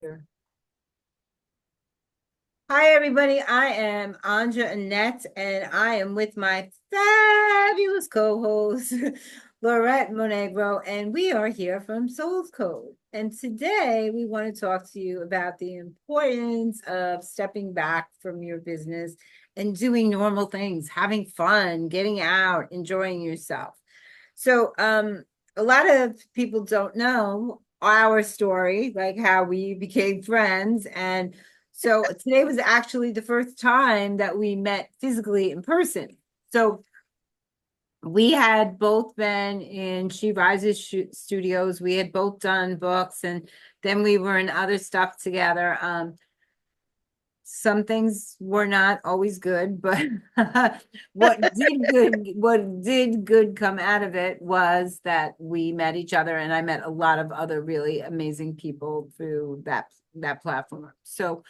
Sure. Hi, everybody. I am Andra Annette, and I am with my fabulous co-host, Lorilet Monegro, and we are here from Soul's Code. And today we want to talk to you about the importance of stepping back from your business and doing normal things, having fun, getting out, enjoying yourself. So, a lot of people don't know our story, like how we became friends. And so today was actually the first time that we met physically in person. So we had both been in She Rises studios. We had both done books, and then we were in other stuff together. Some things were not always good, but what did good come out of it was that we met each other, and I met a lot of other really amazing people through that platform. So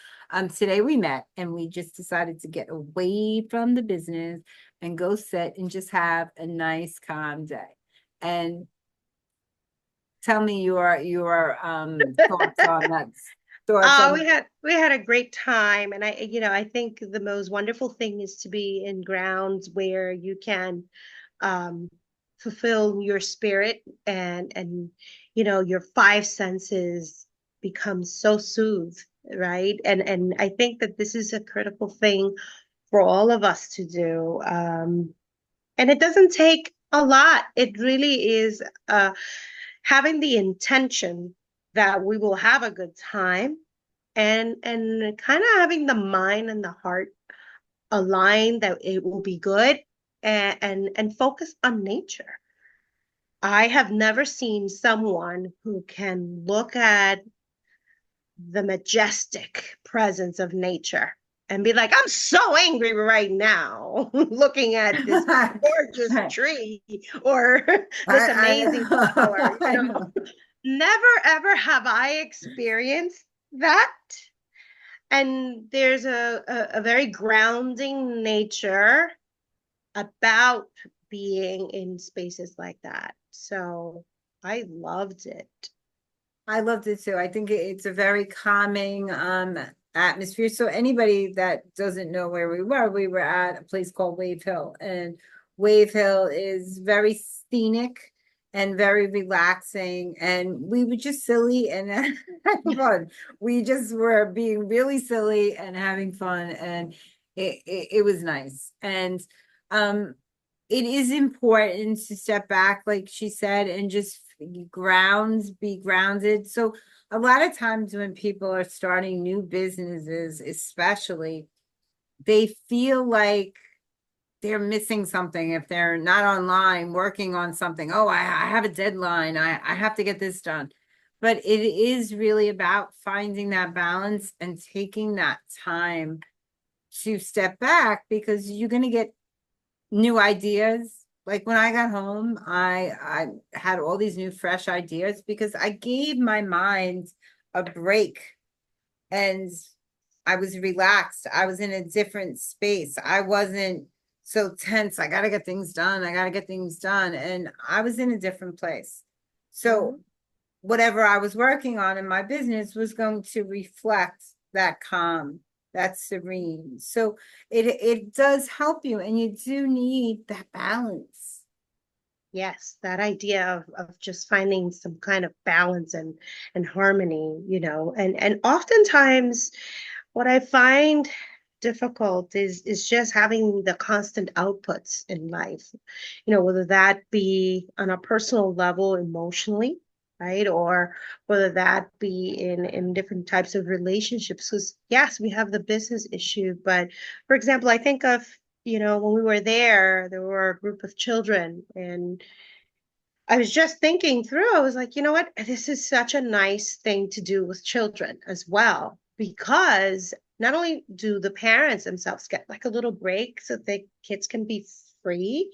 today we met, and we just decided to get away from the business and go sit and just have a nice calm day. And tell me your thoughts on that. Thoughts Oh, on we had a great time, and I think the most wonderful thing is to be in grounds where you can um, fulfill your spirit and your five senses become so soothed, right? And I think that this is a critical thing for all of us to do. And it doesn't take a lot. It really is having the intention that we will have a good time and kind of having the mind and the heart aligned that it will be good and focus on nature. I have never seen someone who can look at the majestic presence of nature and be like, I'm so angry right now looking at this I, gorgeous tree or this amazing flower. I know. Never ever have I experienced that. And there's a very grounding nature about being in spaces like that. So I loved it. I loved it too. I think it's a very calming atmosphere. So anybody that doesn't know where we were at a place called Wave Hill, and Wave Hill is very scenic and very relaxing. And we were just silly and having fun. We just were being really silly and having fun, and it was nice. And um it is important to step back, like she said, and just be grounded. So a lot of times when people are starting new businesses, especially, they feel like they're missing something if they're not online working on something. Oh, I have a deadline. I have to get this done. But it is really about finding that balance and taking that time to step back, because you're going to get new ideas. Like when I got home, I had all these new fresh ideas because I gave my mind a break, and I was relaxed. I was in a different space. I wasn't so tense. I got to get things done. I got to get things done. And I was in a different place. So Mhm. whatever I was working on in my business was going to reflect that calm, that serene. So it does help you, and you do need that balance. Yes, that idea of just finding some kind of balance and harmony, and oftentimes what I find difficult is just having the constant outputs in life, whether that be on a personal level emotionally, right? Or whether that be in different types of relationships. Because yes, we have the business issue, but for example, I think of, when we were there were a group of children and I was just thinking through, I was like, you know what? This is such a nice thing to do with children as well, because not only do the parents themselves get like a little break so the kids can be free.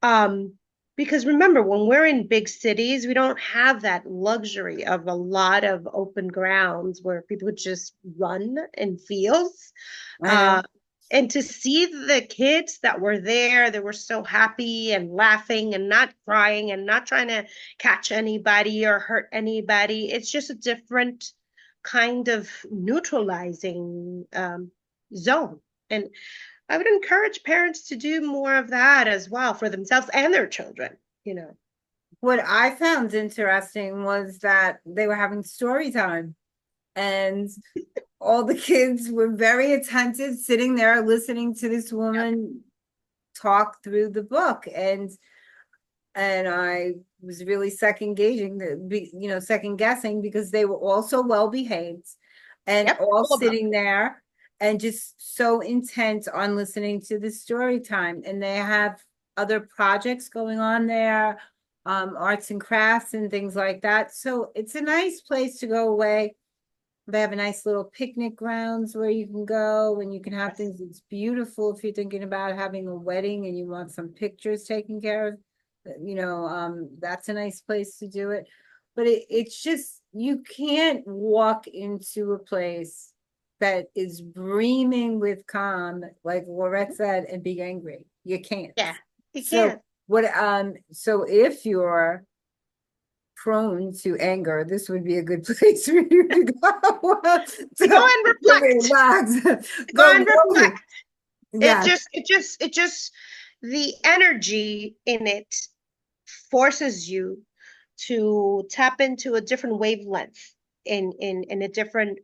Um, because remember, when we're in big cities, we don't have that luxury of a lot of open grounds where people just run in fields. I know. Uh, and to see the kids that were there, they were so happy and laughing and not crying and not trying to catch anybody or hurt anybody. It's just a different kind of neutralizing zone. And I would encourage parents to do more of that as well for themselves and their children, you know. What I found interesting was that they were having story time, and all the kids were very attentive, sitting there listening to this Yep. woman talk through the book. And I was really second gauging second guessing, because they were all so well behaved and Yep. all All of them. sitting there and just so intent on listening to the story time. And they have other projects going on there, arts and crafts and things like that. So it's a nice place to go away. They have a nice little picnic grounds where you can go and you can have Yes. things. It's beautiful if you're thinking about having a wedding and you want some pictures taken care of. That's a nice place to do it. But it's just, you can't walk into a place that is breaming with calm, like Lorette said, and be angry. You can't. Yeah, you So can. so if you're prone to anger, this would be a good place for you to go. To go to, and to reflect. relax. To go Go, and reflect. yes. The energy in it forces you to tap into a different wavelength in a different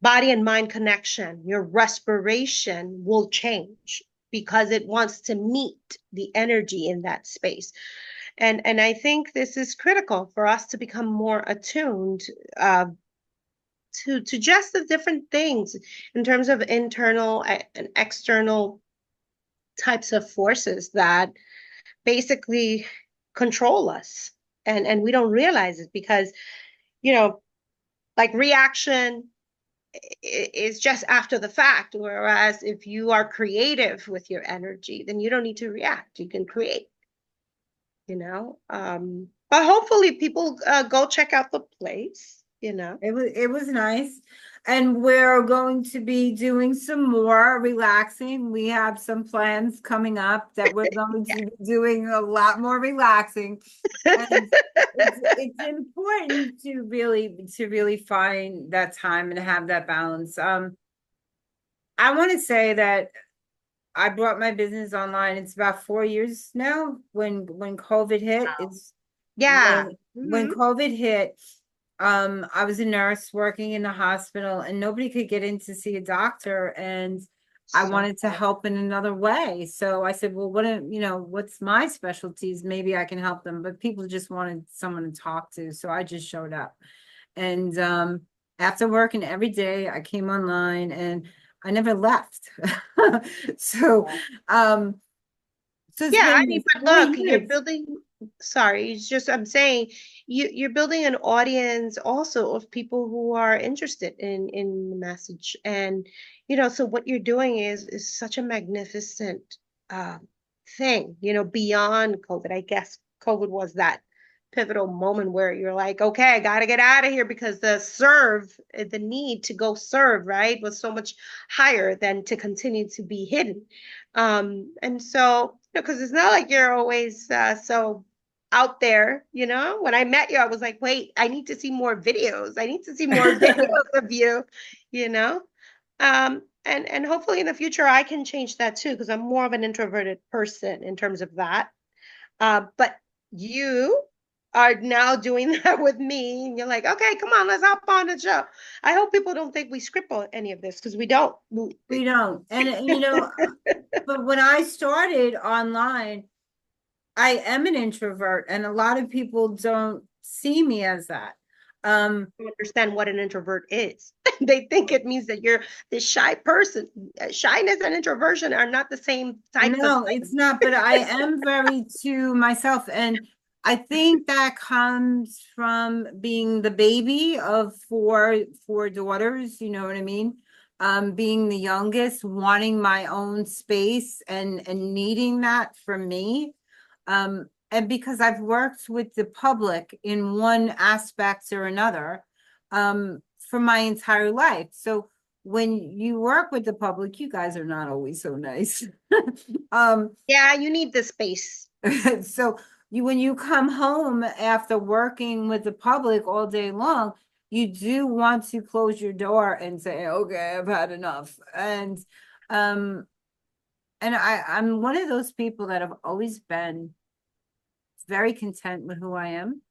body and mind connection. Your respiration will change because it wants to meet the energy in that space. And I think this is critical for us to become more attuned uh, to just the different things in terms of internal and external types of forces that basically control us. And we don't realize it because, you know, like reaction is just after the fact. Whereas if you are creative with your energy, then you don't need to react. You can create, you know. But hopefully people go check out the place, you know. It was nice. And we're going to be doing some more relaxing. We have some plans coming up that we're going to be doing a lot more relaxing. And it's important to really find that time and have that balance. I want to say that I brought my business online. It's about 4 years now. When COVID hit, it's Yeah. when COVID hit, I was a nurse working in the hospital and nobody could get in to see a doctor, and I So wanted to help in another way. So I said, well, what's my specialties? Maybe I can help them. But people just wanted someone to talk to. So I just showed up. And after working every day, I came online and I never left. So um so it's yeah, I been mean, but four look, you're years. building, sorry, it's just I'm saying you're building an audience also of people who are interested in the message. And so what you're doing is such a magnificent uh thing, beyond COVID. I guess COVID was that pivotal moment where you're like, okay, I gotta get out of here because the need to go serve, right, was so much higher than to continue to be hidden. And so, because it's not like you're always so out there, When I met you, I was like, wait, I need to see more videos. I need to see more videos of you, you know? And hopefully in the future I can change that too, because I'm more of an introverted person in terms of that. But you are now doing that with me, and you're like, okay, come on, let's hop on the show. I hope people don't think we script any of this because we don't. We don't. And but when I started online, I am an introvert, and a lot of people don't see me as that. Understand what an introvert is. They think it means that you're this shy person. Shyness and introversion are not the same types of No, it's things. not, but I am very to myself. And I think that comes from being the baby of four daughters, you know what I mean? Being the youngest, wanting my own space and needing that from me. And because I've worked with the public in one aspect or another, for my entire life. So when you work with the public, you guys are not always so nice. Um, Yeah, you need the space. so when you come home after working with the public all day long, you do want to close your door and say, okay, I've had enough. Um, I'm one of those people that have always been very content with who I am.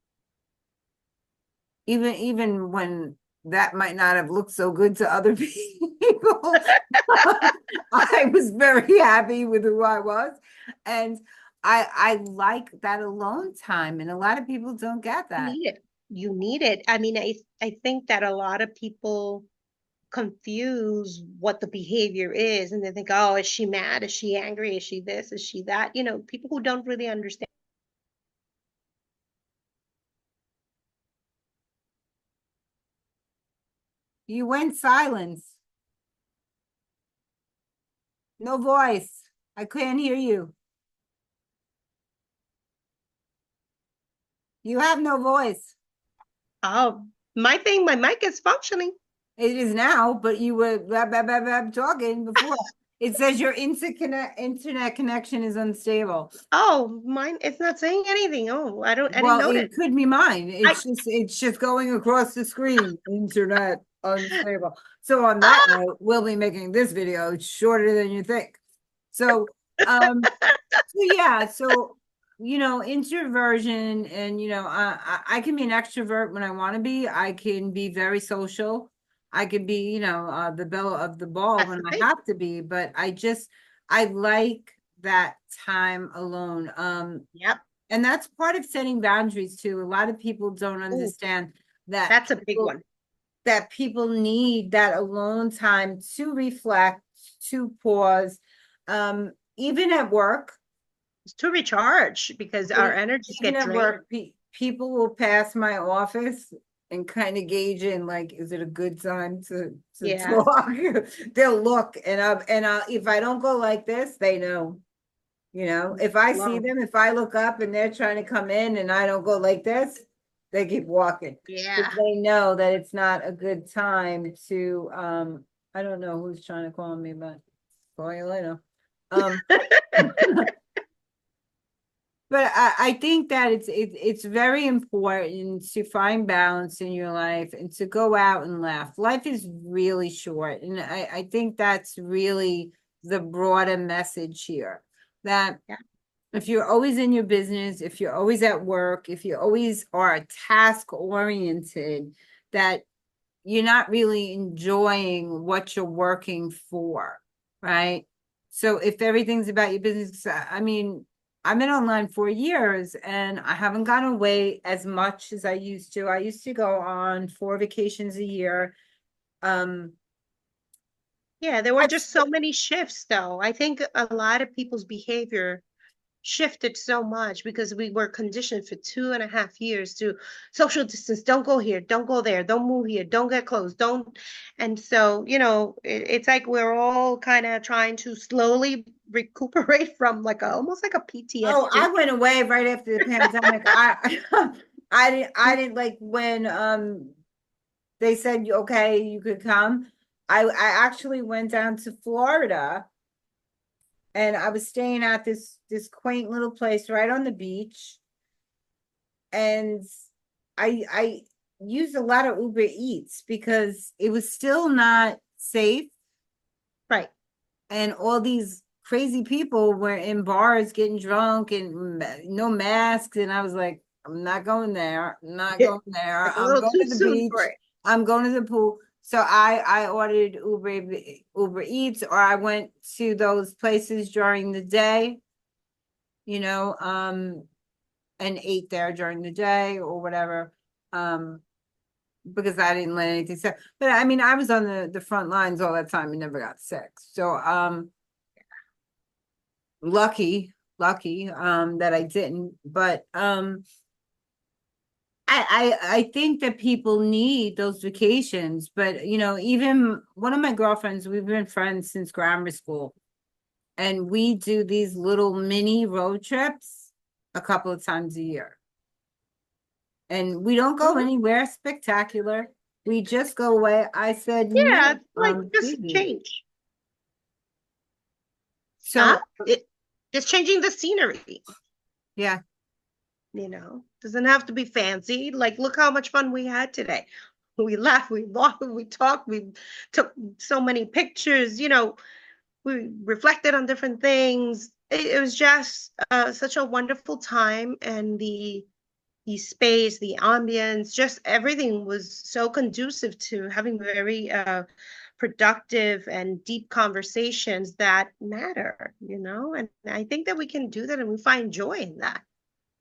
Even when that might not have looked so good to other people. I was very happy with who I was. And I like that alone time. And a lot of people don't get You that. need it. You need it. I mean, I think that a lot of people confuse what the behavior is, and they think, oh, is she mad? Is she angry? Is she this? Is she that? You know, people who don't really understand. You went silence, no voice. I couldn't hear you. You have no voice. Oh, my mic is functioning. It is now, but you were blah, blah, blah, blah, talking before. It says your internet connection is unstable. Oh, mine, it's not saying anything. Oh, I didn't Well, notice. it could be mine. I, It's just going across the screen. Internet unstable. So on that ah, note, we'll be making this video shorter than you think. So um so yeah, so introversion and I can be an extrovert when I want to be. I can be very social. I can be, the belle of the ball that's when the I thing. have to be, but I like that time alone. Yep. And that's part of setting boundaries too. A lot of people don't Ooh, understand that that's a big one. people need that alone time to reflect, to pause. Even at work, It's to recharge because our e- energies even get at drained. work, people will pass my office and kind of gauge in like, is it a good time to Yeah. talk? They'll look and if I don't go like this, they know. If I see Wow. them, if I look up and they're trying to come in and I don't go like this, they keep walking. Because Yeah. they know that it's not a good time to I don't know who's trying to call me, but call you later. Um but I think that it's very important to find balance in your life and to go out and laugh. Life is really short. And I think that's really the broader message here. That Yeah. if you're always in your business, if you're always at work, if you always are task oriented, that you're not really enjoying what you're working for, right? So if everything's about your business, I mean, I've been online for years and I haven't gone away as much as I used to. I used to go on 4 vacations a year. Um, Yeah, there were I just so many shifts, though. I think a lot of people's behavior shifted so much because we were conditioned for 2.5 years to social distance. Don't go here, don't go there, don't move here, don't get close, don't. And so, it's like we're all kind of trying to slowly recuperate from like almost like a Oh, I PTSD. went away right after the pandemic. I didn't like when they said okay, you could come. I actually went down to Florida and I was staying at this quaint little place right on the beach. And I used a lot of Uber Eats because it was still not safe Right. and all these crazy people were in bars getting drunk and no masks. And I was like, I'm not going there. I'm not going there. It's a I'm little going too to the soon for beach. it. I'm going to the pool. So I ordered Uber Eats, or I went to those places during the day, you know, um, and ate there during the day or whatever. Um, because I didn't let anything sit. But I mean, I was on the front lines all that time and never got sick. So lucky that I didn't. But I think that people need those vacations. But even one of my girlfriends, we've been friends since grammar school, and we do these little mini road trips a couple of times a year. And we don't go Mhm. anywhere spectacular. We just go away. I said, Yeah, it's like just Phoebe. change. Huh? So Just changing the scenery. yeah, Doesn't have to be fancy. Like, look how much fun we had today. We laughed, we laughed, we talked, we took so many pictures, we reflected on different things. It was just such a wonderful time, and the space, the ambience, just everything was so conducive to having very productive and deep conversations that matter, and I think that we can do that and we find joy in that.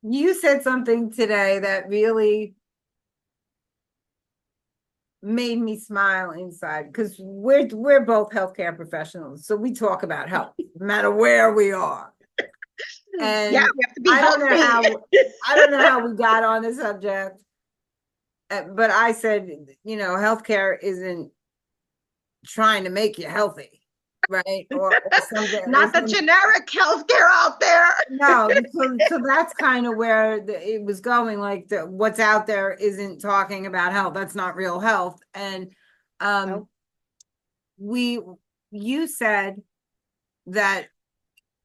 You said something today that really made me smile inside because we're both healthcare professionals, so we talk about health no matter where we are. Yeah, And we have to be I don't know healthy. how I don't know how we got on the subject, but I said, healthcare isn't trying to make you healthy, right? Or something, or Not the some, generic healthcare out there. no. So that's kind of where it was going. Like what's out there isn't talking about health. That's not real health. And um, No, we, you said that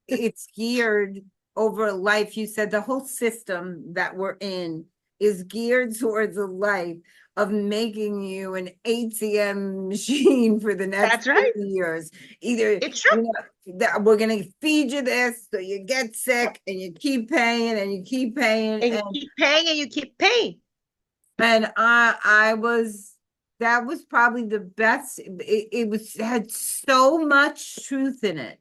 it's geared over life. You said the whole system that we're in is geared towards a life of making you an ATM machine for the next that's right. 50 years. Either, It's true. that we're going to feed you this so you get sick and you keep paying and you keep paying. And you keep paying and you keep paying. And I was, that was probably the best. It was, had so much truth in it,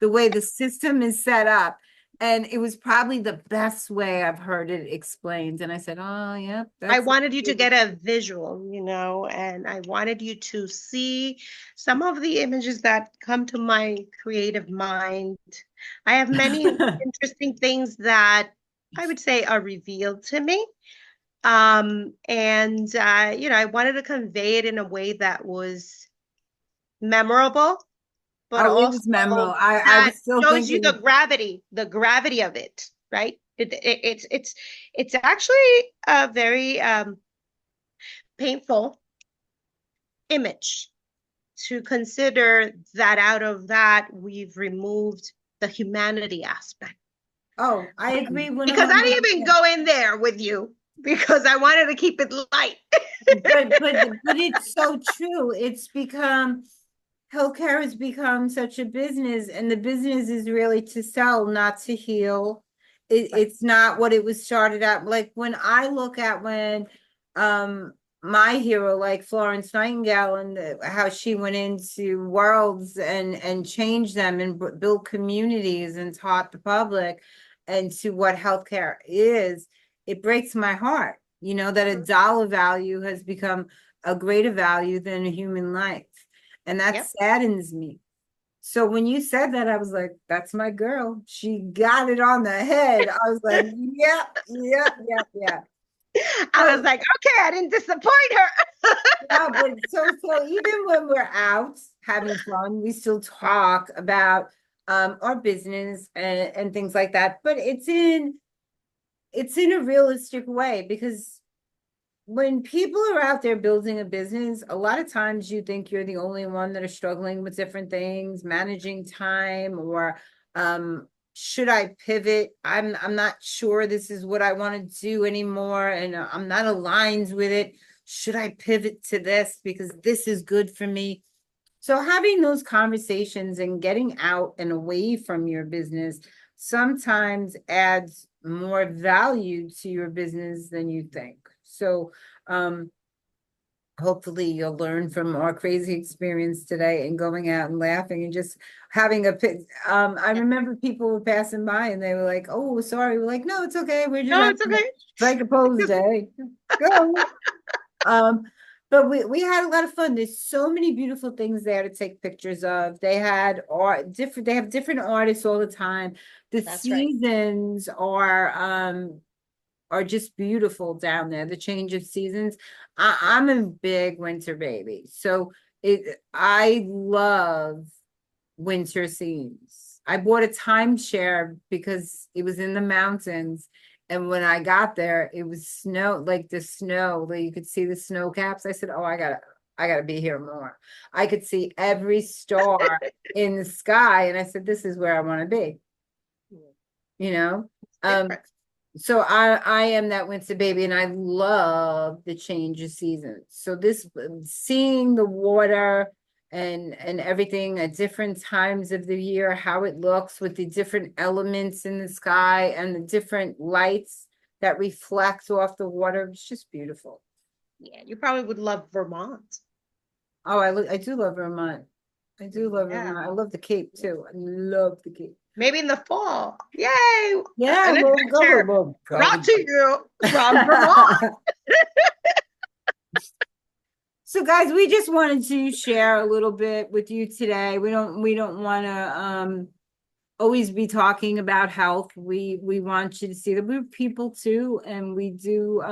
the way the system is set up. And it was probably the best way I've heard it explained. And I said, oh, yeah, I that's wanted you to get a visual, and I wanted you to see some of the images that come to my creative mind. I have many interesting things that I would say are revealed to me. And I wanted to convey it in a way that was memorable, but oh, it also was memorable. I that was still shows you thinking, the gravity of it, right? It's actually a very painful image to consider that out of that we've removed the humanity aspect. oh, I agree Because I didn't even 100%. go in there with you because I wanted to keep it light. But it's so true. It's become, healthcare has become such a business, and the business is really to sell, not to heal. Right. It's not what it was started out. Like when I look at when my hero, like Florence Nightingale, and how she went into worlds and changed them and built communities and taught the public and to what healthcare is, it breaks my heart, that a dollar value has become a greater value than a human life. And that Yep. saddens me. So when you said that, I was like, that's my girl. She got it on the head. I was like, yep, yep, yep, yep. I was So like, okay, I didn't disappoint her. yeah, but so even when we're out having fun, we still talk about our business and things like that. But it's in a realistic way, because when people are out there building a business, a lot of times you think you're the only one that are struggling with different things, managing time, or should I pivot? I'm not sure this is what I want to do anymore, and I'm not aligned with it. Should I pivot to this because this is good for me? So having those conversations and getting out and away from your business sometimes adds more value to your business than you think. So um, hopefully you'll learn from our crazy experience today and going out and laughing and just having I remember people were passing by and they were like, oh, sorry. We're like, no, it's okay. We're just No, having it's a okay. psychopose day. Go. Um, but we had a lot of fun. There's so many beautiful things there to take pictures of. They had they have different artists all the time. The That's right. seasons are just beautiful down there. The change of seasons. I'm a big winter baby. So I love winter scenes. I bought a timeshare because it was in the mountains. And when I got there, it was snow, like the snow, like you could see the snow caps. I said, oh, I gotta be here more. I could see every star in the sky. And I said, this is where I want to be, you know? It's Um, different. So I am that winter baby, and I love the change of seasons. So this seeing the water and everything at different times of the year, how it looks with the different elements in the sky and the different lights that reflect off the water, it's just beautiful. Yeah, you probably would love Vermont. Oh, I do love Vermont. I do love Yeah. Vermont. I love the Cape too. I love the Cape. Maybe in the fall. Yay! Yeah, An adventure we'll brought go. to you from Vermont. So guys, we just wanted to share a little bit with you today. We don't want to always be talking about health. We want you to see that we're people too, and we do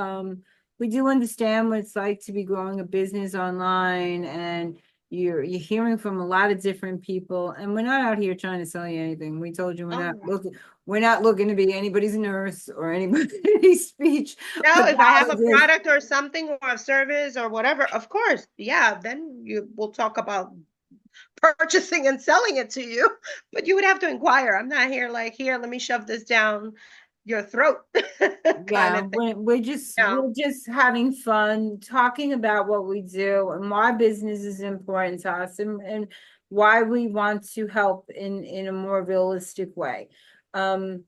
understand what it's like to be growing a business online, and you're hearing from a lot of different people, and we're not out here trying to sell you anything. We told you Oh, we're not looking to be anybody's nurse or anybody's speech no, if I have a pathologist. product or something or a service or whatever, of course, yeah, then you will talk about purchasing and selling it to you. But you would have to inquire. I'm not here like, here, let me shove this down your throat kind Yeah, of thing. we're No. just having fun talking about what we do and why business is important to us, and why we want to help in a more realistic way. Um,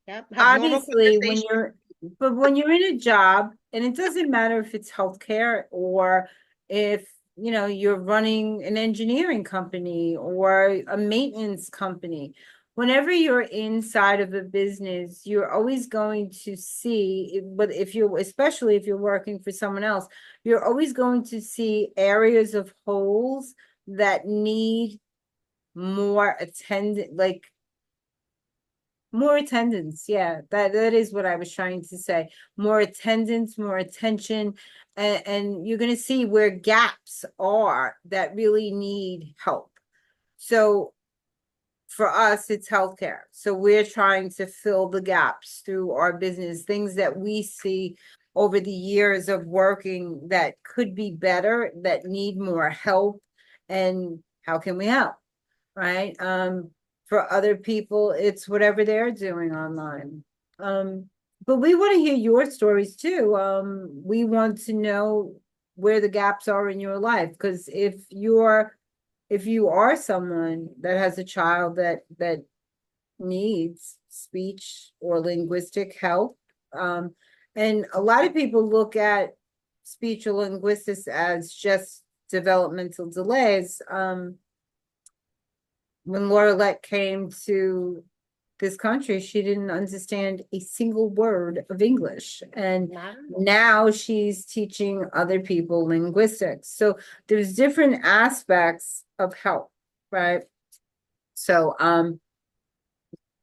Yep, have normal Obviously, conversation. when you're in a job, and it doesn't matter if it's healthcare or if you're running an engineering company or a maintenance company. Whenever you're inside of a business, you're always going to see, but if you, especially if you're working for someone else, you're always going to see areas of holes that need more attendant, like more attendance. Yeah, that is what I was trying to say. More attendance, more attention, and you're going to see where gaps are that really need help. So for us, it's healthcare. So we're trying to fill the gaps through our business, things that we see over the years of working that could be better, that need more help, and how can we help? Right? For other people, it's whatever they're doing online. But we want to hear your stories too. We want to know where the gaps are in your life, because if you are someone that has a child that needs speech or linguistic help, and a lot of people look at speech or linguistics as just developmental delays. When Lorilet came to this country, she didn't understand a single word of English. And Not now she's teaching other people linguistics. So there's different aspects of help, right? So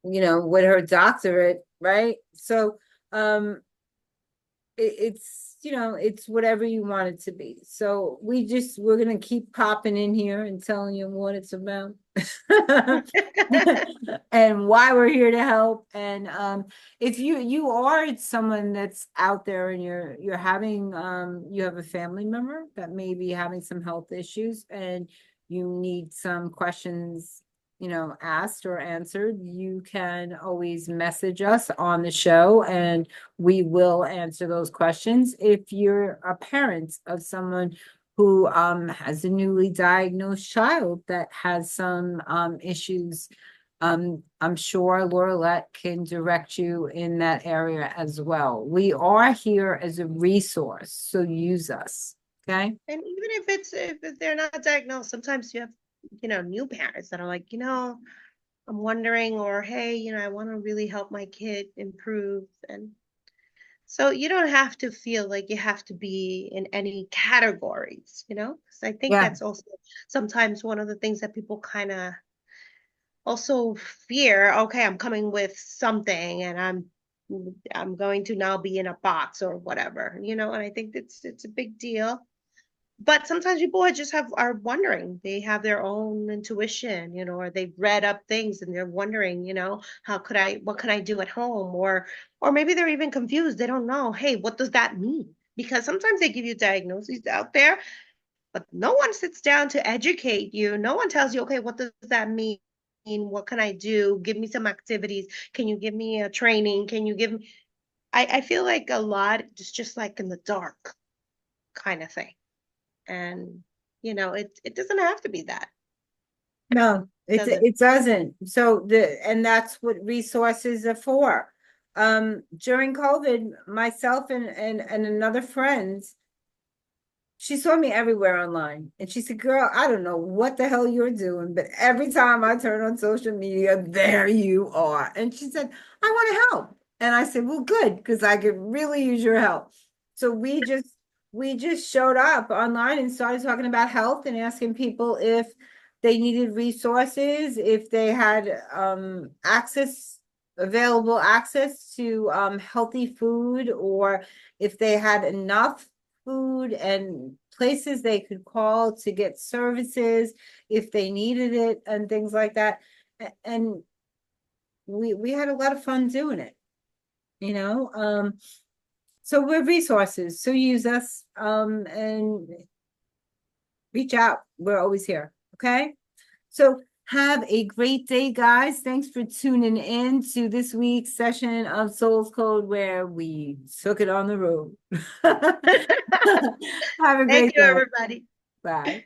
with her doctorate, right? So it's whatever you want it to be. So we're gonna keep popping in here and telling you what it's about. And why we're here to help. And if you are someone that's out there and you're having you have a family member that may be having some health issues, and you need some questions asked or answered, you can always message us on the show, and we will answer those questions. If you're a parent of someone who has a newly diagnosed child that has some issues, I'm sure Lorilet can direct you in that area as well. We are here as a resource, so use us. Okay. And even if they're not diagnosed, sometimes you have, new parents that are like, I'm wondering, or hey, I want to really help my kid improve. And so you don't have to feel like you have to be in any categories, because I think Yeah. that's also sometimes one of the things that people kind of also fear. Okay, I'm coming with something and I'm going to now be in a box or whatever, and I think it's a big deal. But sometimes people are wondering. They have their own intuition, or they've read up things and they're wondering, what can I do at home? Or maybe they're even confused. They don't know, hey, what does that mean? Because sometimes they give you diagnoses out there, but no one sits down to educate you. No one tells you, okay, what does that mean? What can I do? Give me some activities. Can you give me a training? Can you give me? I feel like a lot just like in the dark kind of thing. And it doesn't have to be that. No, Doesn't. it doesn't. So and that's what resources are for. During COVID, myself and another friend, she saw me everywhere online. And she said, Girl, I don't know what the hell you're doing, but every time I turn on social media, there you are. And she said, I want to help. And I said, Well, good, because I could really use your help. So we just showed up online and started talking about health and asking people if they needed resources, if they had available access to healthy food, or if they had enough food and places they could call to get services if they needed it and things like that. And we had a lot of fun doing it, you know. So we're resources. So use us and reach out. We're always here. Okay. So have a great day, guys. Thanks for tuning in to this week's session of Soul's Code where we took it on the road. Have a Thank great you, day. everybody. Bye.